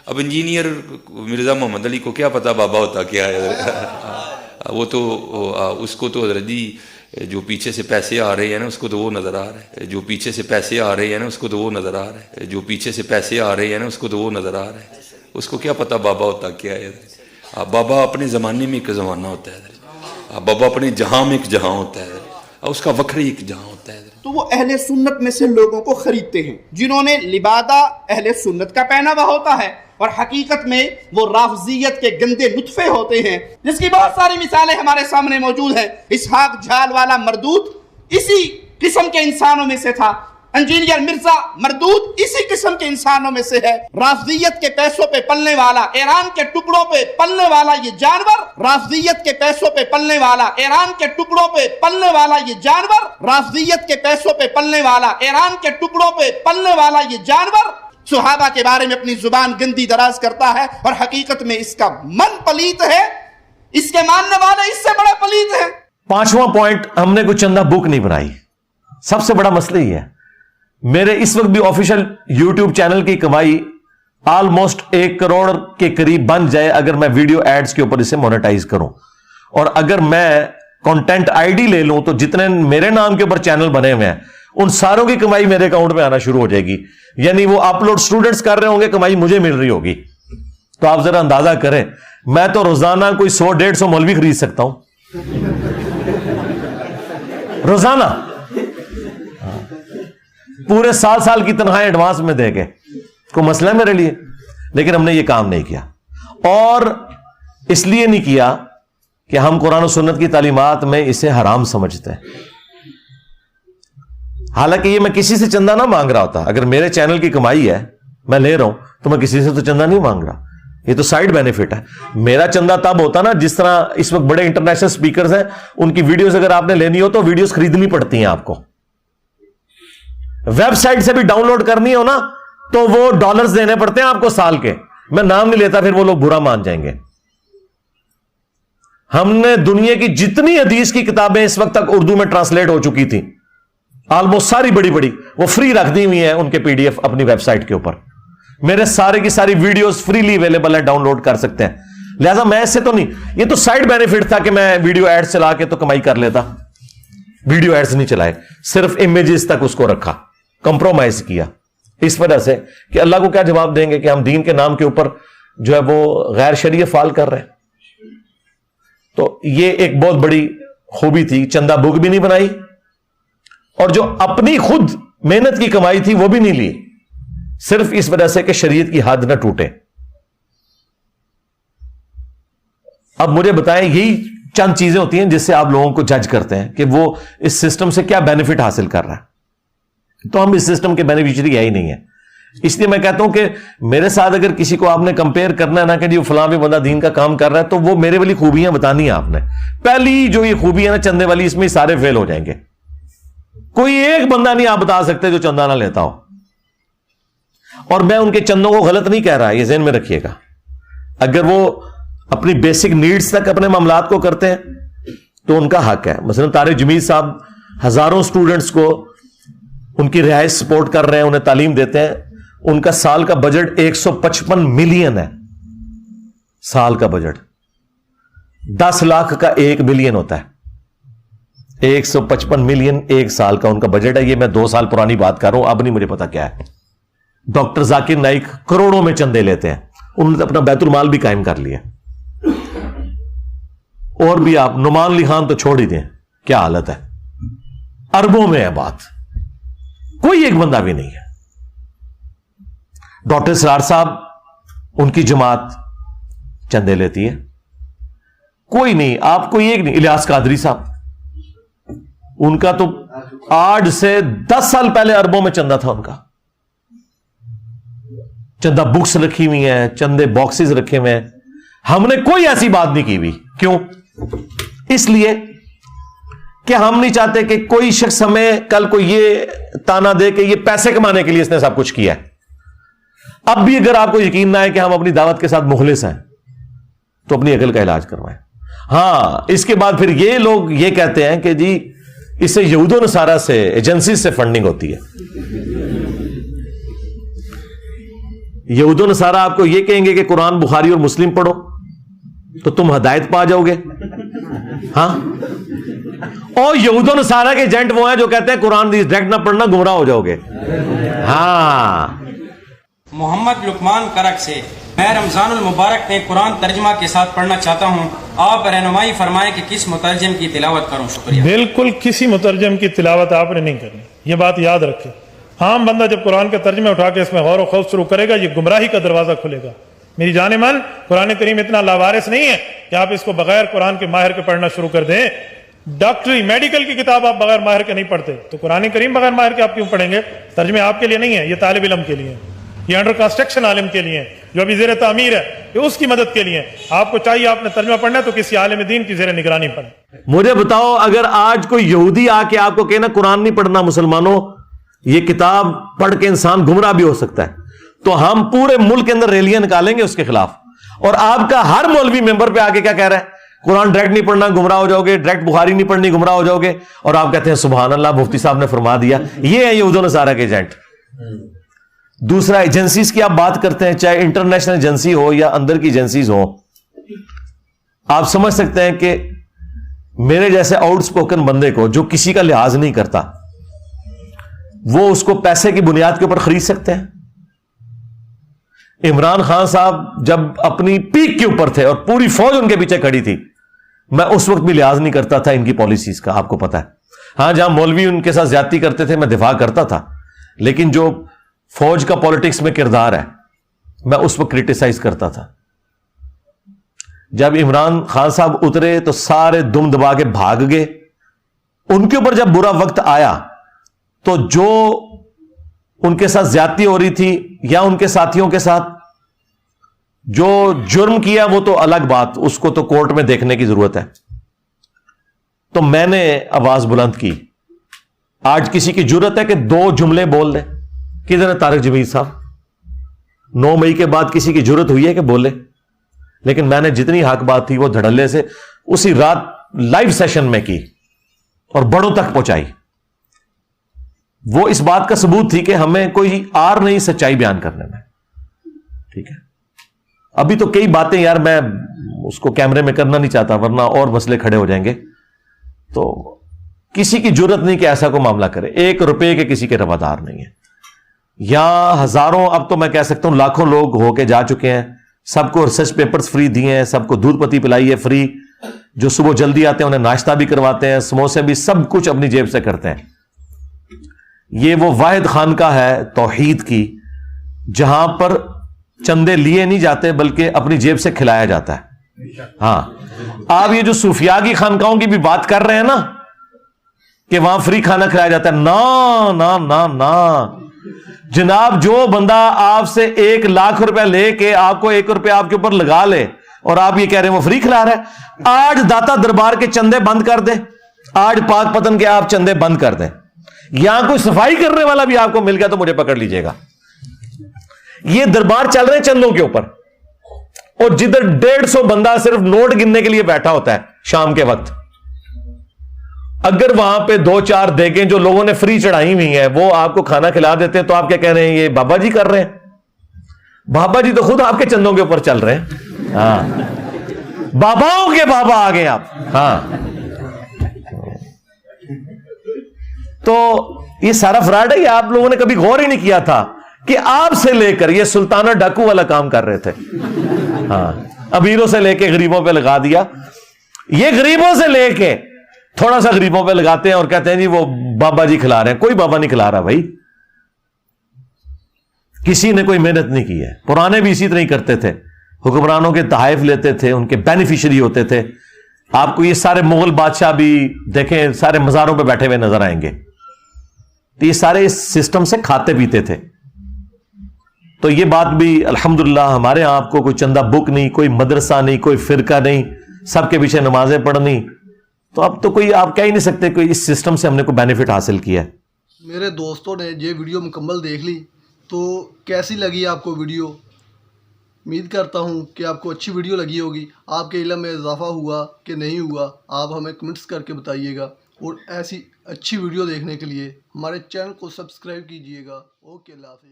اب انجینئر مرزا محمد علی کو کیا پتا بابا ہوتا کیا ہے؟ وہ تو اس کو تو حضرت جی جو پیچھے سے پیسے آ رہے ہیں نا اس کو تو وہ نظر آ رہا ہے، جو پیچھے سے پیسے آ رہے ہیں نا اس کو تو وہ نظر آ رہا ہے، جو پیچھے سے پیسے آ رہے ہیں نا اس کو تو وہ نظر آ رہا ہے، اس کو کیا پتا بابا ہوتا کیا ہے؟ بابا اپنے زمانے میں ایک زمانہ ہوتا ہے، بابا اپنے جہاں میں ایک جہاں ہوتا ہے، اس کا وکری ایک جہاں ہوتا ہے۔ تو وہ اہل سنت میں سے لوگوں کو خریدتے ہیں جنہوں نے لبادہ اہل سنت کا پہنا ہوا ہوتا ہے، اور حقیقت میں وہ رافضیت کے گندے نطفے ہوتے ہیں، جس کی بہت ساری مثالیں ہمارے سامنے موجود ہیں۔ اسحاق جھال والا مردود اسی قسم کے انسانوں میں سے تھا، انجینئر مرزا مردود اسی قسم کے انسانوں میں سے ہے۔ رافضیت کے پیسوں پہ پلنے والا، ایران کے ٹکڑوں پہ پلنے والا یہ جانور، رافضیت کے پیسوں پہ پلنے والا، ایران کے ٹکڑوں پہ پلنے والا یہ جانور، رافضیت کے پیسوں پہ پلنے والا، ایران کے ٹکڑوں پہ پلنے والا یہ جانور صحابہ کے بارے میں اپنی زبان گندی دراز کرتا ہے، اور حقیقت میں اس کا من پلیت ہے، اس کے ماننے والے اس سے بڑے پلیت ہیں۔ پانچواں پوائنٹ، ہم نے کوئی چندہ بک نہیں بنائی۔ سب سے بڑا مسئلہ یہ ہے، میرے اس وقت بھی آفیشل یوٹیوب چینل کی کمائی آلموسٹ 1 کروڑ کے قریب بن جائے اگر میں ویڈیو ایڈز کے اوپر اسے مونیٹائز کروں، اور اگر میں کانٹینٹ آئی ڈی لے لوں تو جتنے میرے نام کے اوپر چینل بنے ہوئے ہیں ان ساروں کی کمائی میرے اکاؤنٹ میں آنا شروع ہو جائے گی، یعنی وہ اپلوڈ سٹوڈنٹس کر رہے ہوں گے، کمائی مجھے مل رہی ہوگی۔ تو آپ ذرا اندازہ کریں، میں تو روزانہ کوئی 100-150 مولوی خرید سکتا ہوں روزانہ، پورے سال کی تنخواہیں ایڈوانس میں دے کے، کوئی مسئلہ ہے میرے لیے؟ لیکن ہم نے یہ کام نہیں کیا، اور اس لیے نہیں کیا کہ ہم قرآن و سنت کی تعلیمات میں اسے حرام سمجھتے ہیں۔ حالانکہ یہ میں کسی سے چندہ نہ مانگ رہا ہوتا، اگر میرے چینل کی کمائی ہے میں لے رہا ہوں تو میں کسی سے تو چندہ نہیں مانگ رہا، یہ تو سائیڈ بینیفٹ ہے۔ میرا چندہ تب ہوتا نا جس طرح اس وقت بڑے انٹرنیشنل سپیکرز ہیں، ان کی ویڈیوز اگر آپ نے لینی ہو تو ویڈیوز خریدنی پڑتی ہیں آپ کو، ویب سائٹ سے بھی ڈاؤن لوڈ کرنی ہو نا تو وہ ڈالرز دینے پڑتے ہیں آپ کو سال کے۔ میں نام نہیں لیتا، پھر وہ لوگ برا مان جائیں گے۔ ہم نے دنیا کی جتنی حدیث کی کتابیں اس وقت تک اردو میں ٹرانسلیٹ ہو چکی تھی، آلموسٹ ساری بڑی وہ فری رکھ دی ہوئی ہیں ان کے پی ڈی ایف اپنی ویب سائٹ کے اوپر۔ میرے سارے کی ساری ویڈیوز فریلی اویلیبل ہیں، ڈاؤن لوڈ کر سکتے ہیں۔ لہذا میں ایسے تو نہیں، یہ تو سائیڈ بینیفٹ تھا کہ میں ویڈیو ایڈز چلا کے تو کمائی کر لیتا، ویڈیو ایڈز نہیں چلائے، صرف امیجز تک اس کو رکھا، کمپرومائز کیا، اس وجہ سے کہ اللہ کو کیا جواب دیں گے کہ ہم دین کے نام کے اوپر جو ہے وہ غیر شرعی فعال کر رہے ہیں۔ تو یہ ایک بہت بڑی خوبی تھی، چندہ بک بھی نہیں بنائی، اور جو اپنی خود محنت کی کمائی تھی وہ بھی نہیں لی، صرف اس وجہ سے کہ شریعت کی حد نہ ٹوٹے۔ اب مجھے بتائیں، یہی چند چیزیں ہوتی ہیں جس سے آپ لوگوں کو جج کرتے ہیں کہ وہ اس سسٹم سے کیا بینیفٹ حاصل کر رہا ہے، تو ہم اس سسٹم کے بینیفیشری ہے ہی نہیں ہے۔ اس لیے میں کہتا ہوں کہ میرے ساتھ اگر کسی کو آپ نے کمپیئر کرنا ہے نا کہ جی فلاں بھی بندہ دین کا کام کر رہا ہے، تو وہ میرے والی خوبیاں بتانی ہیں آپ نے۔ پہلی جو یہ خوبی ہے نا چندے والی، اس میں سارے فیل ہو جائیں گے، کوئی ایک بندہ نہیں آپ بتا سکتے جو چندہ نہ لیتا ہو۔ اور میں ان کے چندوں کو غلط نہیں کہہ رہا، یہ ذہن میں رکھیے گا، اگر وہ اپنی بیسک نیڈز تک اپنے معاملات کو کرتے ہیں تو ان کا حق ہے۔ مثلا طارق جمیل صاحب ہزاروں سٹوڈنٹس کو ان کی رہائش سپورٹ کر رہے ہیں، انہیں تعلیم دیتے ہیں، ان کا سال کا بجٹ 155 ملین ہے، سال کا بجٹ 10 لاکھ کا 1 بلین ہوتا ہے، 155 ملین ایک سال کا ان کا بجٹ ہے۔ یہ میں 2 سال پرانی بات کر رہا ہوں، اب نہیں مجھے پتا کیا ہے۔ ڈاکٹر ذاکر نائک کروڑوں میں چندے لیتے ہیں، انہوں نے اپنا بیت المال بھی قائم کر لیا۔ اور بھی آپ نعمان علی خان تو چھوڑ ہی دیں، کیا حالت ہے، اربوں میں ہے بات، کوئی ایک بندہ بھی نہیں ہے۔ ڈاکٹر سرار صاحب، ان کی جماعت چندے لیتی ہے، کوئی نہیں، آپ کوئی ایک نہیں۔ الیاس قادری صاحب، ان کا تو آج سے 10 سال پہلے اربوں میں چندہ تھا ان کا، چندہ بکس رکھی ہوئی ہیں، چندے باکسز رکھے ہوئے ہیں، ہم نے کوئی ایسی بات نہیں کی ہوئی۔ کیوں؟ اس لیے کہ ہم نہیں چاہتے کہ کوئی شخص ہمیں کل کو یہ تانا دے کہ یہ پیسے کمانے کے لیے اس نے سب کچھ کیا ہے۔ اب بھی اگر آپ کو یقین نہ ہے کہ ہم اپنی دعوت کے ساتھ مخلص ہیں تو اپنی عقل کا علاج کروائیں۔ ہاں، اس کے بعد پھر یہ لوگ یہ کہتے ہیں کہ جی اس سے یہود و نصارہ سے، ایجنسی سے فنڈنگ ہوتی ہے۔ یہود و نصارہ آپ کو یہ کہیں گے کہ قرآن بخاری اور مسلم پڑھو تو تم ہدایت پا جاؤ گے؟ ہاں. اور یہود و نصارہ کے ایجنٹ وہ ہیں جو کہتے ہیں قرآن ڈائریکٹ نہ پڑھنا گمراہ ہو جاؤ گے. ہاں. محمد لقمان کرک سے میں رمضان المبارک میں قرآن ترجمہ کے ساتھ پڑھنا چاہتا ہوں، آپ رہنمائی فرمائیں کہ کس مترجم کی تلاوت کروں. شکریہ. بالکل کسی مترجم کی تلاوت آپ نے نہیں کرنی، یہ بات یاد رکھیں. عام بندہ جب قرآن کا ترجمہ اٹھا کے اس میں غور و خوض شروع کرے گا، یہ گمراہی کا دروازہ کھلے گا. میری جان من، قرآن کریم اتنا لاوارث نہیں ہے کہ آپ اس کو بغیر قرآن کے ماہر کے پڑھنا شروع کر دیں. ڈاکٹری میڈیکل کی کتاب آپ بغیر ماہر کے نہیں پڑھتے، تو قرآن کریم بغیر ماہر کے آپ کیوں پڑھیں گے؟ ترجمے آپ کے لیے نہیں ہے، یہ طالب علم کے لیے، یہ انڈر کنسٹرکشن عالم کے لیے، جو ابھی زیر تعمیر ہے، یہ اس کی مدد کے لیے. آپ کو چاہیے آپ نے ترجمہ پڑھنا ہے تو کسی عالم دین کی زیر نگرانی پڑھیں. مجھے بتاؤ، اگر آج کوئی یہودی آ کے آپ کو کہنا قرآن نہیں پڑھنا مسلمانوں، یہ کتاب پڑھ کے انسان گمراہ بھی ہو سکتا ہے، تو ہم پورے ملک کے اندر ریلیاں نکالیں گے اس کے خلاف. اور آپ کا ہر مولوی ممبر پہ آ کے کیا کہہ رہا ہے؟ قرآن ڈائریکٹ نہیں پڑھنا گمراہ ہو جاؤ گے، ڈائریکٹ بخاری نہیں پڑھنی گمراہ ہو جاؤ گے. اور آپ کہتے ہیں سبحان اللہ، مفتی صاحب نے فرما دیا. یہ ہے یہود و نصارہ کے ایجنٹ. دوسرا، ایجنسیز کی آپ بات کرتے ہیں، چاہے انٹرنیشنل ایجنسی ہو یا اندر کی ایجنسیز ہو، آپ سمجھ سکتے ہیں کہ میرے جیسے آؤٹ اسپوکن بندے کو جو کسی کا لحاظ نہیں کرتا، وہ اس کو پیسے کی بنیاد کے اوپر خرید سکتے ہیں. عمران خان صاحب جب اپنی پیک کے اوپر تھے اور پوری فوج ان کے پیچھے کھڑی تھی، میں اس وقت بھی لحاظ نہیں کرتا تھا ان کی پالیسیز کا، آپ کو پتا ہے. ہاں، جہاں مولوی ان کے ساتھ زیادتی کرتے تھے میں دفاع کرتا تھا، لیکن جو فوج کا پالیٹکس میں کردار ہے میں اس وقت کرٹیسائز کرتا تھا. جب عمران خان صاحب اترے تو سارے دم دبا کے بھاگ گئے. ان کے اوپر جب برا وقت آیا تو جو ان کے ساتھ زیادتی ہو رہی تھی یا ان کے ساتھیوں کے ساتھ جو جرم کیا وہ تو الگ بات، اس کو تو کورٹ میں دیکھنے کی ضرورت ہے. تو میں نے آواز بلند کی. آج کسی کی جرت ہے کہ 2 جملے بول دے؟ کدھر ہے طارق جمیل صاحب؟ 9 مئی کے بعد کسی کی جرت ہوئی ہے کہ بولے؟ لیکن میں نے جتنی حق بات تھی وہ دھڑلے سے اسی رات لائیو سیشن میں کی اور بڑوں تک پہنچائی. وہ اس بات کا ثبوت تھی کہ ہمیں کوئی آر نہیں سچائی بیان کرنے میں. ٹھیک ہے، ابھی تو کئی باتیں یار میں اس کو کیمرے میں کرنا نہیں چاہتا ورنہ اور مسئلے کھڑے ہو جائیں گے. تو کسی کی جرت نہیں کہ ایسا کوئی معاملہ کرے. 1 روپے کے کسی کے روادار نہیں ہے. یا ہزاروں، اب تو میں کہہ سکتا ہوں لاکھوں لوگ ہو کے جا چکے ہیں. سب کو ریسرچ پیپرز فری دیے ہیں، سب کو دودھ پتی پلائی ہے فری. جو صبح جلدی آتے ہیں انہیں ناشتہ بھی کرواتے ہیں، سموسے بھی، سب کچھ اپنی جیب سے کرتے ہیں. یہ وہ واحد خانقاہ ہے توحید کی جہاں پر چندے لیے نہیں جاتے بلکہ اپنی جیب سے کھلایا جاتا ہے. ہاں، آپ یہ جو صوفیاء کی خانقاہوں کی بھی بات کر رہے ہیں نا کہ وہاں فری کھانا کھلایا جاتا ہے، نا نا نا نا جناب. جو بندہ آپ سے 1 لاکھ روپے لے کے آپ کو 1 روپے آپ کے اوپر لگا لے اور آپ یہ کہہ رہے ہیں وہ فری کھلا رہا ہے. آج داتا دربار کے چندے بند کر دیں، آج پاک پتن کے آپ چندے بند کر دیں. یہاں کوئی صفائی کرنے والا بھی آپ کو مل گیا تو مجھے پکڑ لیجئے گا. یہ دربار چل رہے ہیں چندوں کے اوپر، اور جدھر 150 بندہ صرف نوٹ گننے کے لیے بیٹھا ہوتا ہے شام کے وقت، اگر وہاں پہ 2-4 دیگیں جو لوگوں نے فری چڑھائی ہوئی ہیں وہ آپ کو کھانا کھلا دیتے ہیں تو آپ کیا کہہ رہے ہیں یہ بابا جی کر رہے ہیں؟ بابا جی تو خود آپ کے چندوں کے اوپر چل رہے ہیں. ہاں، باباؤں کے بابا آ گئے آپ. ہاں، تو یہ سارا فراڈ ہے. یہ آپ لوگوں نے کبھی غور ہی نہیں کیا تھا کہ آپ سے لے کر یہ سلطانہ ڈاکو والا کام کر رہے تھے. ہاں، امیروں سے لے کے غریبوں پہ لگا دیا. یہ غریبوں سے لے کے تھوڑا سا غریبوں پہ لگاتے ہیں اور کہتے ہیں جی وہ بابا جی کھلا رہے ہیں. کوئی بابا نہیں کھلا رہا بھائی، کسی نے کوئی محنت نہیں کی ہے. پرانے بھی اسی طرح ہی کرتے تھے، حکمرانوں کے تحائف لیتے تھے، ان کے بینیفیشری ہوتے تھے. آپ کو یہ سارے مغل بادشاہ بھی دیکھیں سارے مزاروں پہ بیٹھے ہوئے نظر آئیں گے. تو یہ سارے اس سسٹم سے کھاتے پیتے تھے. تو یہ بات بھی الحمدللہ ہمارے ہاں آپ کو کوئی چندہ بک نہیں، کوئی مدرسہ نہیں، کوئی فرقہ نہیں، سب کے پیچھے نمازیں پڑھنی. تو اب تو کوئی آپ کہہ ہی نہیں سکتے کوئی اس سسٹم سے ہم نے کوئی بینیفٹ حاصل کیا ہے. میرے دوستوں نے یہ ویڈیو مکمل دیکھ لی، تو کیسی لگی آپ کو ویڈیو؟ امید کرتا ہوں کہ آپ کو اچھی ویڈیو لگی ہوگی. آپ کے علم میں اضافہ ہوا کہ نہیں ہوا، آپ ہمیں کمنٹس کر کے بتائیے گا. اور ایسی اچھی ویڈیو دیکھنے کے لیے ہمارے چینل کو سبسکرائب کیجیے گا. اوکے، اللہ حافظ.